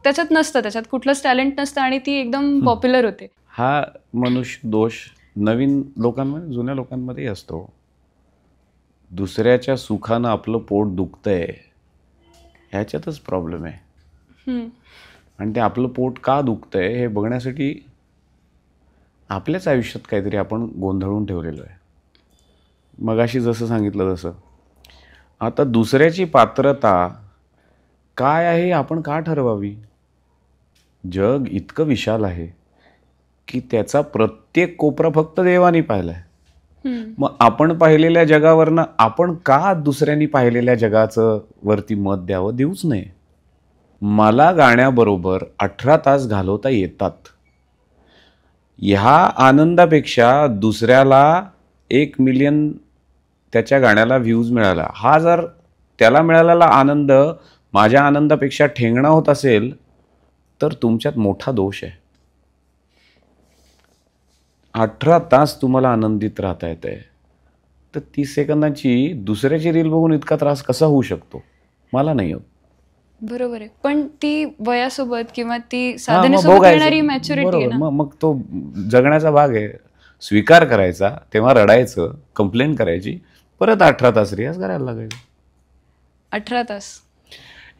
Speaker 2: त्याच्यात नसतं, त्याच्यात कुठलंच टॅलेंट नसतं आणि ती एकदम पॉप्युलर होते.
Speaker 1: हा मनुष्य दोष नवीन लोकांमध्ये, जुन्या लोकांमध्येही असतो. दुसऱ्याच्या सुखानं आपलं पोट दुखतंय ह्याच्यातच प्रॉब्लेम आहे. आणि ते आपलं पोट का दुखतंय हे बघण्यासाठी आपल्याच आयुष्यात काहीतरी आपण गोंधळून ठेवलेलं आहे. मगाशी जसं सांगितलं तसं, आता दुसऱ्याची पात्रता काय आहे आपण का ठरवावी? जग इतकं विशाल आहे की त्याचा प्रत्येक कोपरा फक्त देवानी पाहिलाय. मग आपण पाहिलेल्या जगावरनं आपण का दुसऱ्यांनी पाहिलेल्या जगाचं वरती मत द्यावं? देऊच नये. मला गाण्याबरोबर 18 तास घालवता येतात, ह्या आनंदापेक्षा दुसऱ्याला 1 मिलियन त्याच्या गाण्याला व्ह्यूज मिळाला, हा जर त्याला मिळालेला आनंद माझ्या आनंदापेक्षा ठेंगणा होत असेल तर तुमच्यात मोठा दोष आहे. 18 तास तुम्हाला आनंदित राहता येतंय, तर 30 सेकंदाची दुसऱ्याची रील बघून इतका त्रास कसा होऊ शकतो? मला नाही होत.
Speaker 2: बरोबर आहे, पण ती वयासोबत किंवा ती साधनेसोबत येणारी मॅच्युरिटी आहे ना.
Speaker 1: मग तो जगण्याचा भाग आहे. स्वीकार करायचा, तेव्हा रडायचं, कंप्लेंट करायची, परत 18 तास रियाज करायला लागायचं.
Speaker 2: 18 तास.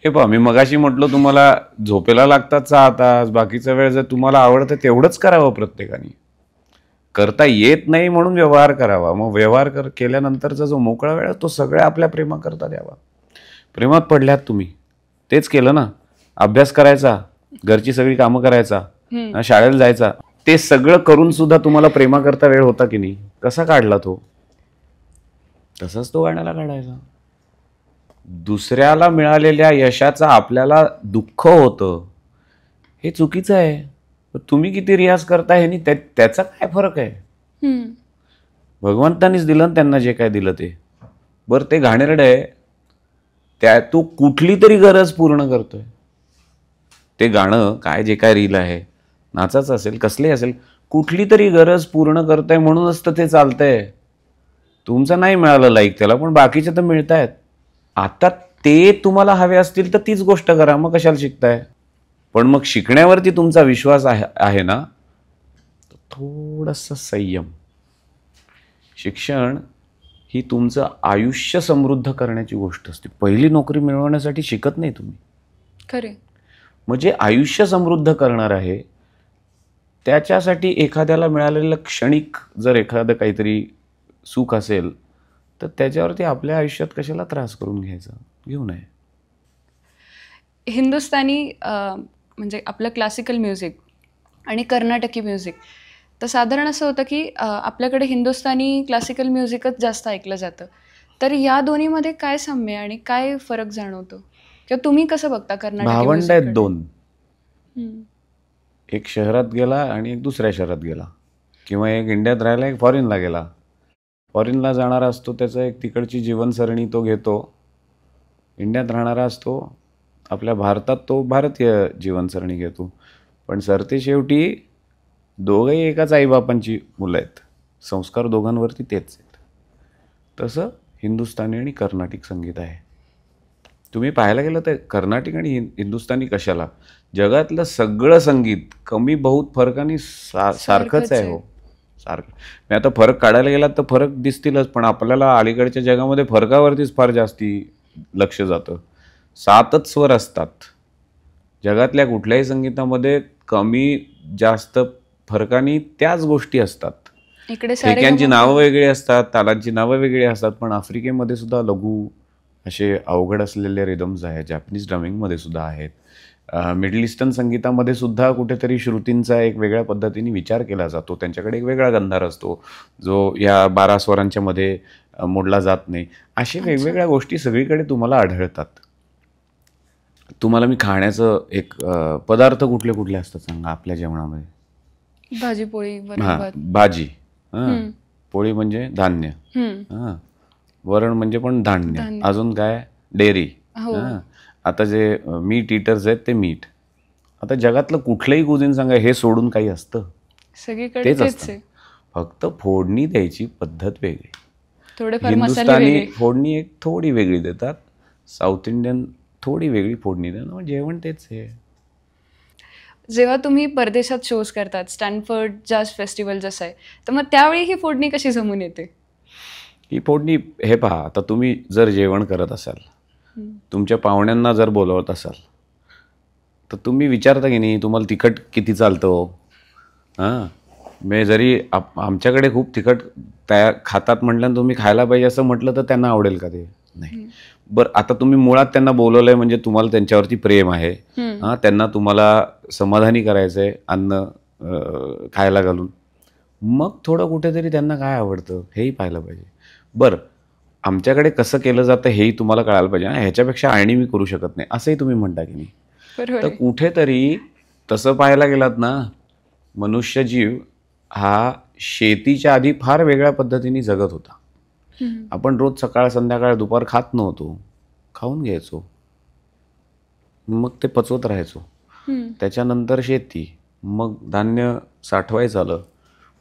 Speaker 1: हे पहा, मी मगाशी म्हटलं तुम्हाला झोपेला लागतात 6 तास, बाकीचा वेळ जर तुम्हाला आवडतं तेवढंच करावं. प्रत्येकाने करता येत नाही म्हणून व्यवहार करावा. मग व्यवहार केल्यानंतरचा जो मोकळा वेळ तो सगळ्या आपल्या प्रेमाकरता द्यावा. प्रेमात पडल्यात तुम्ही, तेच केलं ना. अभ्यास करायचा, घरची सगळी कामं करायचा, शाळेला जायचा, ते सगळं करून सुद्धा तुम्हाला प्रेमाकरता वेळ होता की नाही? कसा काढला तो? तसाच तो गाण्याला काढायचा. दुसऱ्याला मिळालेल्या यशाचा आपल्याला दुःख होतं, हे चुकीचं आहे. तुम्ही किती रियाज करता हे त्याचा काय फरक आहे? भगवंतानीच दिलं त्यांना जे काय दिलं ते. बरं, ते घाणेरडं आहे, तो कुठली तरी गरज पूर्ण करतोय. ते गाणं काय, जे काय रील आहे, नाचाचं असेल, कसलेही असेल, कुठली तरी गरज पूर्ण करताय म्हणूनच तर ते चालतंय. तुमचं नाही मिळालं लाईक त्याला, पण बाकीचे तर मिळतायत. आता ते तुम्हाला हवे असतील तर तीच गोष्ट करा, मग कशाला शिकताय? पण मग शिकण्यावरती तुमचा विश्वास आहे ना, थोडासा संयम. शिक्षण ही तुमचं आयुष्य समृद्ध करण्याची गोष्ट असते. पहिली नोकरी मिळवण्यासाठी शिकत नाही तुम्ही.
Speaker 2: खरे.
Speaker 1: म्हणजे आयुष्य समृद्ध करणार आहे, त्याच्यासाठी एखाद्याला मिळालेलं क्षणिक जर एखादं काहीतरी सुख असेल तर त्याच्यावरती आपल्या आयुष्यात कशाला त्रास करून घ्यायचा? घेऊ नये.
Speaker 2: हिंदुस्थानी म्हणजे आपलं क्लासिकल म्युझिक आणि कर्नाटकी म्युझिक, तर साधारण असं होतं की आपल्याकडे हिंदुस्थानी क्लासिकल म्युझिकच जास्त ऐकलं जातं. तर या दोन्हीमध्ये काय साम्य आणि काय फरक जाणवतो, किंवा तुम्ही कसं बघता कर्नाटकी?
Speaker 1: भावंड आहेत दोन, एक शहरात गेला आणि एक दुसऱ्या शहरात गेला, किंवा एक इंडियात राहिला, एक फॉरेनला गेला. फॉरेनला जाणारा असतो, त्याचं एक तिकडची जीवनसरणी तो घेतो. इंडियात राहणारा असतो, आपल्या भारतात तो भारतीय जीवनसरणी घेतो. पण सरते शेवटी दोघंही एकाच आईबापांची मुलं आहेत, संस्कार दोघांवरती तेच आहेत. तसं हिंदुस्थानी आणि कर्नाटिक संगीत आहे. तुम्ही पाहायला गेलं तर कर्नाटिक आणि हिंदुस्थानी कशाला, जगातलं सगळं संगीत कमी बहुत फरकाने सारखंच आहे. हो, सारखं. मी आता फरक काढायला गेलात तर फरक दिसतीलच, पण आपल्याला अलीकडच्या जगामध्ये फरकावरतीच फार जास्ती लक्ष जातं. 7च स्वर असतात. जगातल्या कुठल्याही संगीतामध्ये कमी जास्त फरकाने त्याच गोष्टी असतात. ठेक्यांची नावं वेगळी असतात, तालांची नावं वेगळी असतात. पण आफ्रिकेमध्ये सुद्धा लघु असे अवघड असलेले रिदम्स आहेत, जॅपनीज ड्रमिंगमध्ये सुद्धा आहेत. मिडल ईस्टर्न संगीतामध्ये सुद्धा कुठेतरी श्रुतींचा एक वेगळ्या पद्धतीने विचार केला जातो. त्यांच्याकडे एक वेगळा गंधार असतो जो या 12 स्वरांच्या मध्ये मोडला जात नाही. अशा वेगवेगळ्या गोष्टी सगळीकडे तुम्हाला आढळतात. तुम्हाला मी खाण्याचं एक पदार्थ कुठले कुठले असतात सांगा आपल्या जेवणामध्ये?
Speaker 2: भाजी पोळी.
Speaker 1: भाजी, पोळी म्हणजे धान्य, वरण म्हणजे पण धान्य, अजून काय? डेअरी. आता जे मीट ईटर्स आहेत ते मीठ. आता जगातलं कुठलंही कुझिन सांगा, हे सोडून काही असतं?
Speaker 2: सगळीकडे तेच असतं,
Speaker 1: फक्त फोडणी द्यायची पद्धत वेगळी.
Speaker 2: थोडेफार मसाले
Speaker 1: हिंदुस्थानी
Speaker 2: वेगळे.
Speaker 1: फोडणी एक थोडी वेगळी देतात, साऊथ इंडियन थोडी वेगळी फोडणी देतात. जेवण तेच आहे.
Speaker 2: जेव्हा तुम्ही परदेशात शोज करतात, स्टॅनफर्ड जॅझ फेस्टिवल जसं आहे, तर मग त्यावेळी ही फोडणी कशी जमून येते?
Speaker 1: ही फोडणी, हे पहा, आता तुम्ही जर जेवण करत असाल, तुमच्या पाहुण्यांना जर बोलवत असाल, तर तुम्ही विचारता की नाही तुम्हाला तिखट किती चालतं? हां, मी जरी आमच्याकडे खूप तिखट खातात म्हटलं, तुम्ही खायला पाहिजे असं म्हटलं तर त्यांना आवडेल का ते? नाही. बरं, आता तुम्ही मुळात त्यांना बोलवलंय म्हणजे तुम्हाला त्यांच्यावरती प्रेम आहे. हां, त्यांना तुम्हाला समाधानी करायचं आहे अन्न खायला घालून. मग थोडं कुठेतरी त्यांना काय आवडतं हेही पाहिलं पाहिजे. बरं, आमच्याकडे कसं केलं जातं हेही तुम्हाला कळायला पाहिजे. ह्याच्यापेक्षा आळणी मी करू शकत नाही असंही तुम्ही म्हणता की नाही. तर कुठेतरी तसं पाहायला गेलात ना, मनुष्यजीव हा शेतीच्या आधी फार वेगळ्या पद्धतीने जगत होता. आपण रोज सकाळ संध्याकाळ दुपार खात नव्हतो, खाऊन घ्यायचो, मग ते पचवत राहायचो. त्याच्यानंतर शेती, मग धान्य साठवायचं आलं,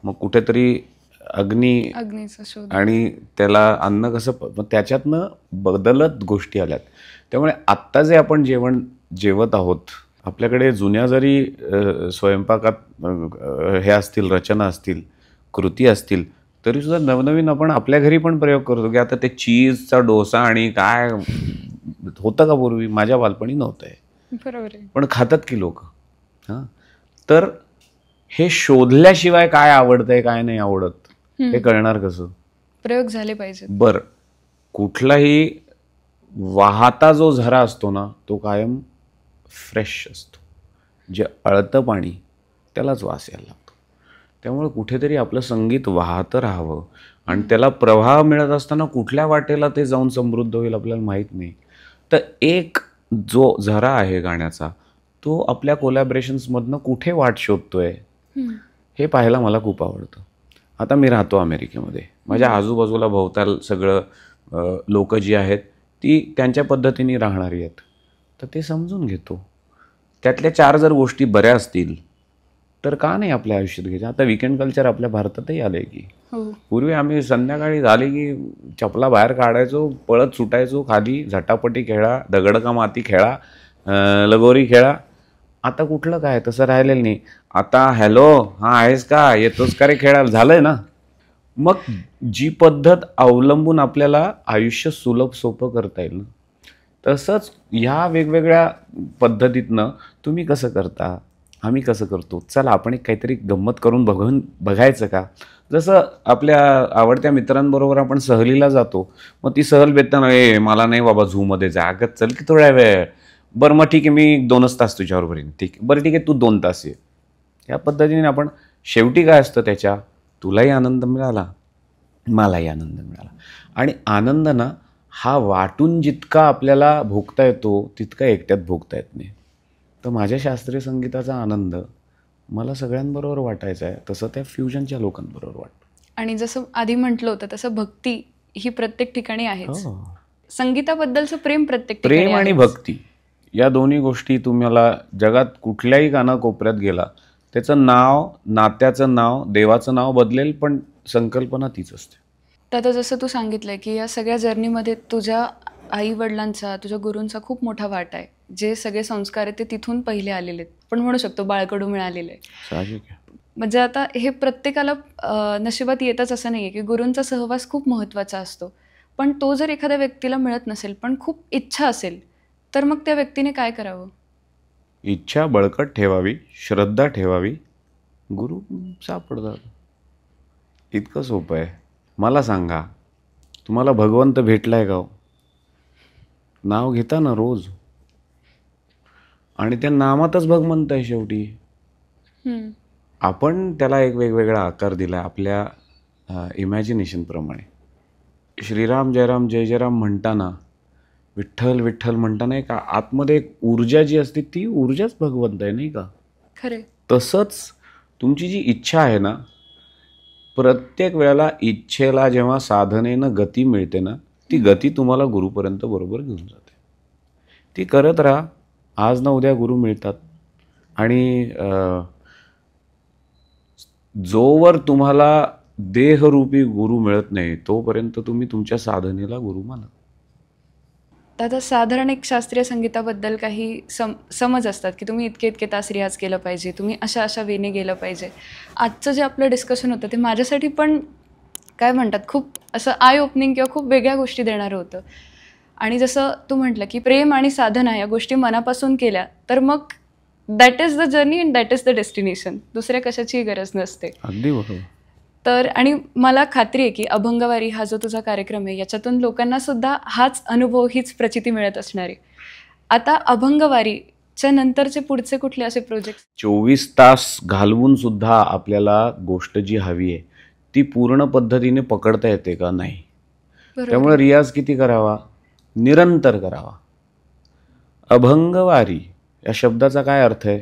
Speaker 1: मग कुठेतरी
Speaker 2: अग्नीचा शोध,
Speaker 1: आणि त्याला अन्न कसं, मग त्याच्यातनं बदलत गोष्टी आल्यात. त्यामुळे आत्ता जे आपण जेवत आहोत, आपल्याकडे जुन्या जरी स्वयंपाकात हे असतील, रचना असतील, कृती असतील, तरी सुद्धा नवनवीन आपण आपल्या घरी पण प्रयोग करतो की आता ते चीजचा डोसा आणि काय होतं का पूर्वी? माझ्या बालपणी नव्हतं आहे.
Speaker 2: बरोबर आहे.
Speaker 1: पण खातात की लोक. हां, तर हे शोधल्याशिवाय काय आवडतंय काय नाही आवडत हे कळणार कसं?
Speaker 2: प्रयोग झाले पाहिजे.
Speaker 1: बरं, कुठलाही वाहता जो झरा असतो ना, तो कायम फ्रेश असतो. जे अळतं पाणी त्यालाच वास यायला लागतो. त्यामुळे कुठेतरी आपलं संगीत वाहतं राहावं आणि त्याला प्रवाह मिळत असताना कुठल्या वाटेला ते जाऊन समृद्ध होईल आपल्याला माहीत नाही. तर एक जो झरा आहे गाण्याचा, तो आपल्या कोलॅबरेशन्समधनं कुठे वाट शोधतोय हे पाहायला मला खूप आवडतं. आता मी राहतो अमेरिकेमध्ये, माझ्या आजूबाजूला भोवताल सगळं लोक जी आहेत ती त्यांच्या पद्धतीने राहणारी आहेत, तर ते समजून घेतो. त्यातल्या 4 जर गोष्टी बऱ्या असतील तर का नाही आपल्या आयुष्यात घ्यायचं? आता विकेंड कल्चर आपल्या भारतातही आलंय की. पूर्वी आम्ही संध्याकाळी झाली की चपला बाहेर काढायचो, पळत सुटायचो खाली, झटापटी खेळा, दगड का माती खेळा, लगोरी खेळा. आता कुठलं काय तसं राहिलेलं नाही. आता हॅलो, हा आहेस का, येतोच का रे खेळायला, झालंय ना. मग जी पद्धत अवलंबून आपल्याला आयुष्य सुलभ सोपं करता येईल, तसंच ह्या वेगवेगळ्या पद्धतीतनं तुम्ही कसं करता, आम्ही कसं करतो, चला आपण एक काहीतरी गंमत करून बघायचं का? जसं आपल्या आवडत्या मित्रांबरोबर आपण सहलीला जातो, मग ती सहल बेताना, मला नाही बाबा झूमध्ये जा, अगं चल की थोड्या वेळ, बरं मग ठीक आहे मी 2च तास तुझ्याबरोबर येईन, ठीक आहे, बरं ठीक आहे तू 2 तास ये. या पद्धतीने आपण, शेवटी काय असतं त्याच्या, तुलाही आनंद मिळाला, मलाही आनंद मिळाला. आणि आनंद ना हा वाटून जितका आपल्याला भोगता येतो तितका एकट्यात भोगता येत नाही. तर माझ्या शास्त्रीय संगीताचा आनंद मला सगळ्यांबरोबर वाटायचा आहे, तसं त्या फ्युजनच्या लोकांबरोबर वाटतो.
Speaker 2: आणि जसं आधी म्हटलं होतं तसं भक्ती ही प्रत्येक ठिकाणी आहेच. संगीताबद्दलचं प्रेम प्रत्येक ठिकाणी,
Speaker 1: प्रेम आणि भक्ती या दोन्ही गोष्टी तुम्हाला जगात कुठल्याही कानाकोपऱ्यात गेला, त्याचं नाव, नात्याचं नाव, देवाचं नाव बदलेल, पण संकल्पना तीच असते.
Speaker 2: तर आता जसं तू सांगितलंय की या सगळ्या जर्नीमध्ये तुझ्या आई वडिलांचा, तुझ्या गुरूंचा खूप मोठा वाटा आहे. जे सगळे संस्कार आहेत ते तिथून पहिले आलेले आहेत, पण म्हणू शकतो बाळकडू मिळालेले आहे. म्हणजे आता हे प्रत्येकाला नशिबात येतच असं नाही आहे की गुरूंचा सहवास खूप महत्त्वाचा असतो. पण तो जर एखाद्या व्यक्तीला मिळत नसेल पण खूप इच्छा असेल, तर मग त्या व्यक्तीने काय करावं?
Speaker 1: इच्छा बळकट ठेवावी, श्रद्धा ठेवावी, गुरु सापडतात. इतकं सोपं आहे. मला सांगा, तुम्हाला भगवंत भेटलाय का? नाव घेता ना रोज, आणि त्या नामातच भगवंत आहे शेवटी. आपण त्याला एक वेगवेगळा आकार दिला आपल्या इमॅजिनेशनप्रमाणे. श्रीराम जयराम जय जयराम म्हणताना, विठ्ठल विठ्ठल म्हणताना एक आतमध्ये एक ऊर्जा जी असते ती ऊर्जाच भगवंत आहे, नाही का?
Speaker 2: खरे.
Speaker 1: तसंच तुमची जी इच्छा आहे ना, प्रत्येक वेळेला इच्छेला जेव्हा साधनेनं गती मिळते ना, ती गती तुम्हाला गुरुपर्यंत बरोबर घेऊन जाते. ती करत राहा, आज ना उद्या गुरु मिळतात. आणि जोवर तुम्हाला देहरूपी गुरु मिळत नाही तोपर्यंत तुम्ही तुमच्या साधनेला गुरु माना.
Speaker 2: आता साधारण एक शास्त्रीय संगीताबद्दल काही समज असतात की तुम्ही इतके इतके तास रियाज केलं पाहिजे, तुम्ही अशा अशा वेने गेलं पाहिजे. आजचं जे आपलं डिस्कशन होतं ते माझ्यासाठी पण काय म्हणतात खूप असं आय ओपनिंग किंवा खूप वेगळ्या गोष्टी देणारं होतं. आणि जसं तू म्हटलं की प्रेम आणि साधना या गोष्टी मनापासून केल्या तर मग that is the journey and that is the destination. दुसऱ्या कशाचीही गरज नसते.
Speaker 1: अगदी बरोबर.
Speaker 2: तर आणि मला खात्री आहे की अभंगवारी हा जो तुझा कार्यक्रम आहे याच्यातून लोकांना सुद्धा हाच अनुभव, हीच प्रचिती मिळत असणार आहे. आता अभंगवारीच्या नंतरचे पुढचे कुठले असे प्रोजेक्ट?
Speaker 1: 24 तास घालवून सुद्धा आपल्याला गोष्ट जी हवी आहे ती पूर्ण पद्धतीने पकडता येते का? नाही. त्यामुळे रियाज किती करावा? निरंतर करावा. अभंगवारी या शब्दाचा काय अर्थ आहे?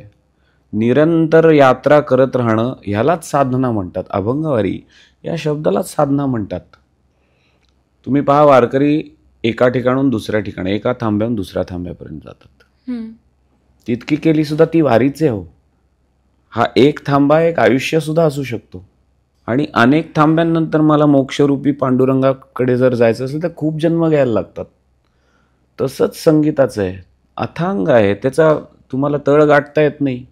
Speaker 1: निरंतर यात्रा करत राहणं ह्यालाच साधना म्हणतात. अभंगवारी या शब्दालाच साधना म्हणतात. तुम्ही पहा, वारकरी एका ठिकाणून दुसऱ्या ठिकाणी, एका थांब्याहून दुसऱ्या थांब्यापर्यंत जातात. तितकी केली सुद्धा ती वारीच आहे हो. हा एक थांबा एक आयुष्य सुद्धा असू शकतो. आणि अनेक थांब्यांनंतर मला मोक्षरूपी पांडुरंगाकडे जर जायचं असेल तर खूप जन्म घ्यायला लागतात. तसंच संगीताचं आहे, अथांग आहे, त्याचा तुम्हाला तळ गाठता येत नाही.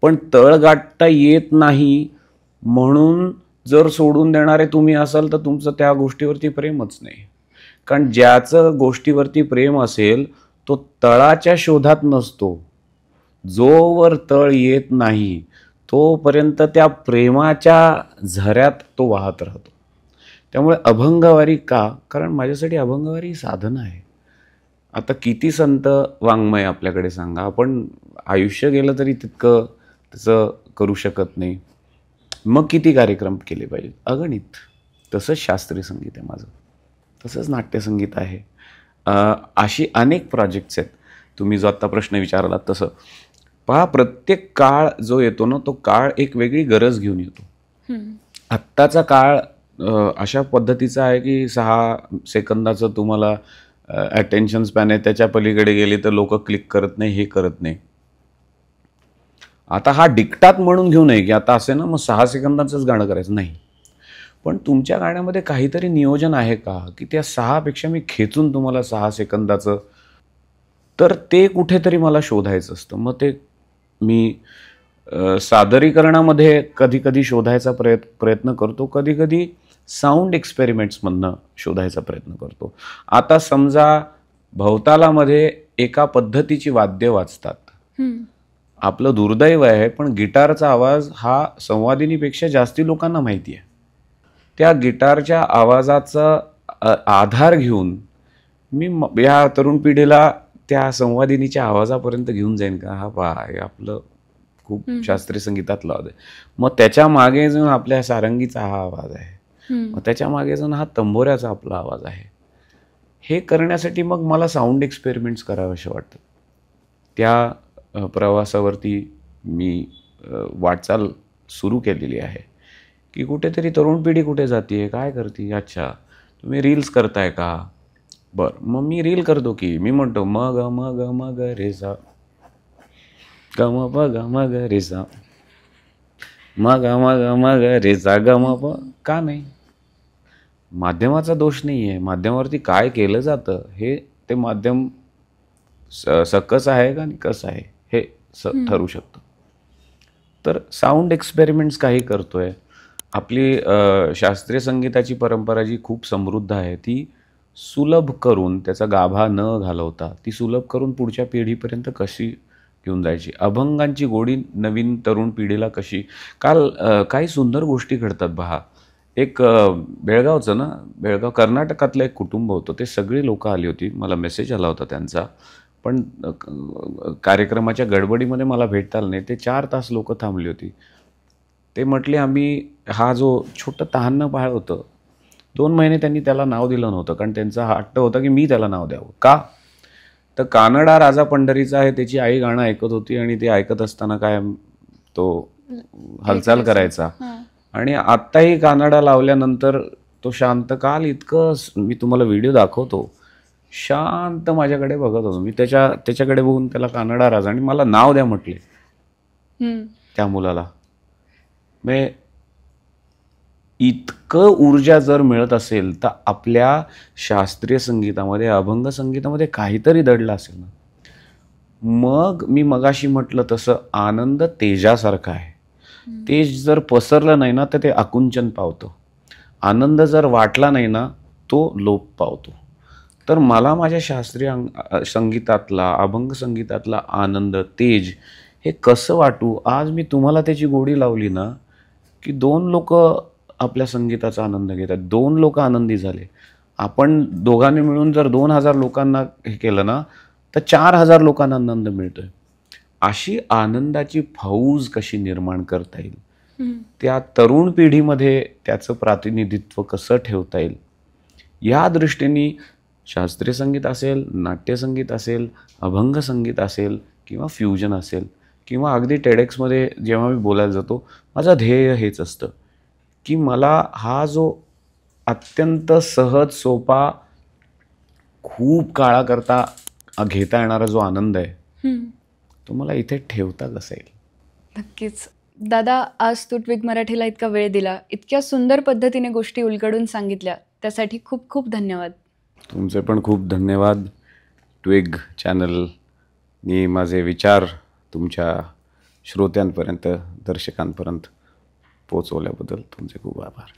Speaker 1: पण तळ गाठता येत नाही म्हणून जर सोडून देणारे तुम्ही असाल तर तुमचं त्या गोष्टीवरती प्रेमच नाही. कारण ज्याचं गोष्टीवरती प्रेम असेल तो तळाच्या शोधात नसतो. जोवर तळ येत नाही तोपर्यंत त्या प्रेमाच्या झऱ्यात तो वाहत राहतो. त्यामुळे अभंगवारी का? कारण माझ्यासाठी अभंगवारी ही साधना आहे. आता किती संत वाङ्मय आपल्याकडे सांगा, आपण आयुष्य गेलं तरी तितकं त्याचं करू शकत नाही. मग किती कार्यक्रम केले पाहिजेत? अगणित. तसंच शास्त्रीय संगीत आहे माझं, तसंच नाट्यसंगीत आहे. अशी अनेक प्रोजेक्ट्स आहेत. तुम्ही जो आत्ता प्रश्न विचारलात तसं पहा, प्रत्येक काळ जो येतो ना तो काळ एक वेगळी गरज घेऊन येतो. आत्ताचा काळ अशा पद्धतीचा आहे की 6 सेकंदाचं तुम्हाला अटेन्शन स्पॅन आहे, त्याच्या पलीकडे गेले तर लोक क्लिक करत नाही, हे करत नाही. आता हा डिक्टात म्हणून घेऊ नये की आता असे ना मग 6 सेकंदाचंच गाणं करायचं नाही. पण तुमच्या गाण्यामध्ये काहीतरी नियोजन आहे का की त्या 6 पेक्षा मी खेचून तुम्हाला 6 सेकंदाचं, तर ते कुठेतरी मला शोधायचं असतं. मग ते मी सादरीकरणामध्ये कधी कधी शोधायचा प्रयत्न करतो, कधी कधी साऊंड एक्सपेरिमेंट्समधनं शोधायचा प्रयत्न करतो. आता समजा भवतालामध्ये एका पद्धतीची वाद्य वाजतात. आपलं दुर्दैव आहे पण गिटारचा आवाज हा संवादिनीपेक्षा जास्ती लोकांना माहिती आहे. त्या गिटारच्या आवाजाचा आधार घेऊन मी या तरुण पिढीला त्या संवादिनीच्या आवाजापर्यंत घेऊन जाईन का? हा पहा, हे आपलं खूप शास्त्रीय संगीतातलं आवाज आहे. मग त्याच्या मागे जाऊन आपल्या सारंगीचा हा आवाज आहे, मग त्याच्या मागे जाऊन हा तंबोऱ्याचा आपला आवाज आहे. हे करण्यासाठी मग मला साऊंड एक्सपेरिमेंट्स करावेसे वाटतात. त्या प्रवासावरती मी वाटचाल सुरू केलेली आहे की कुठेतरी तरुण पिढी कुठे जाते, काय करते? अच्छा, तुम्ही रील्स करताय का? बरं, मग मी रील करतो की मी म्हणतो मग मग मग रे सा ग म प ग म ग रे सा मग मग मग रे सा ग म प. का नाही? माध्यमाचा दोष नाही आहे. माध्यमावरती काय केलं जातं हे ते माध्यम सकस आहे का कसं आहे हे ठरू शकतं. तर साऊंड एक्सपेरिमेंट्स काही करतोय. आपली शास्त्रीय संगीताची परंपरा जी खूप समृद्ध आहे ती सुलभ करून, त्याचा गाभा न घालवता ती सुलभ करून पुढच्या पिढीपर्यंत कशी घेऊन जायची, अभंगांची गोडी नवीन तरुण पिढीला कशी. काल काही सुंदर गोष्टी घडतात पहा. एक बेळगावचं ना, बेळगाव कर्नाटकातलं एक कुटुंब होतं, ते सगळी लोक आली होती. मला मेसेज आला होता त्यांचा, पण कार्यक्रमाच्या गडबडीमध्ये मला भेटता आलं नाही. ते 4 तास लोक थांबली होती. ते म्हटले आम्ही हा जो छोटं तहानं बाळ होतं, 2 महिने त्यांनी त्याला नाव दिलं नव्हतं कारण त्यांचा हट्ट होता की मी त्याला नाव द्यावं. का? तर कानडा राजा पंढरीचा आहे, त्याची आई गाणं ऐकत होती आणि ते ऐकत असताना काय तो हालचाल करायचा. आणि आत्ताही कानडा लावल्यानंतर तो शांत, काल इतकं मी तुम्हाला व्हिडिओ दाखवतो, शांत माझ्याकडे बघत होतो. मी त्याच्याकडे बघून त्याला कानडा राजा आणि मला नाव द्या म्हटले त्या मुलाला. इतकं ऊर्जा जर मिळत असेल तर आपल्या शास्त्रीय संगीतामध्ये, अभंग संगीतामध्ये काहीतरी दडलं असेल ना. मग मी मगाशी म्हटलं तसं आनंद तेजासारखा आहे. तेज जर पसरलं नाही ना तर ते आकुंचन पावतं. आनंद जर वाटला नाही ना तो लोप पावतो. तर मला माझ्या शास्त्रीय संगीतातला, अभंग संगीतातला आनंद, तेज हे कसं वाटू, आज मी तुम्हाला त्याची गोडी लावली ना की 2 लोक आपल्या संगीताचा आनंद घेतात, 2 लोक आनंदी झाले. आपण दोघांनी मिळून जर 2000 लोकांना हे केलं ना तर 4000 लोकांना आनंद मिळतोय. अशी आनंदाची फौज कशी निर्माण करता येईल, त्या तरुण पिढीमध्ये त्याचं प्रातिनिधित्व कसं ठेवता येईल, या दृष्टीने शास्त्रीय संगीत असेल, नाट्यसंगीत असेल, अभंग संगीत असेल किंवा फ्युजन असेल किंवा अगदी टेडेक्समध्ये जेव्हा मी बोलायला जातो, माझं ध्येय हेच असतं की मला हा जो अत्यंत सहज, सोपा, खूप काळाकरता घेता येणारा जो आनंद आहे तो मला इथे ठेवता कसा येईल.
Speaker 2: नक्कीच. दादा, आज तू ट्विग मराठीला इतका वेळ दिला, इतक्या सुंदर पद्धतीने गोष्टी उलगडून सांगितल्या, त्यासाठी खूप खूप धन्यवाद.
Speaker 1: तुमचे पण खूप धन्यवाद. ट्विग चॅनलनी माझे विचार तुमच्या श्रोत्यांपर्यंत, दर्शकांपर्यंत पोचवल्याबद्दल तुमचे खूप आभार.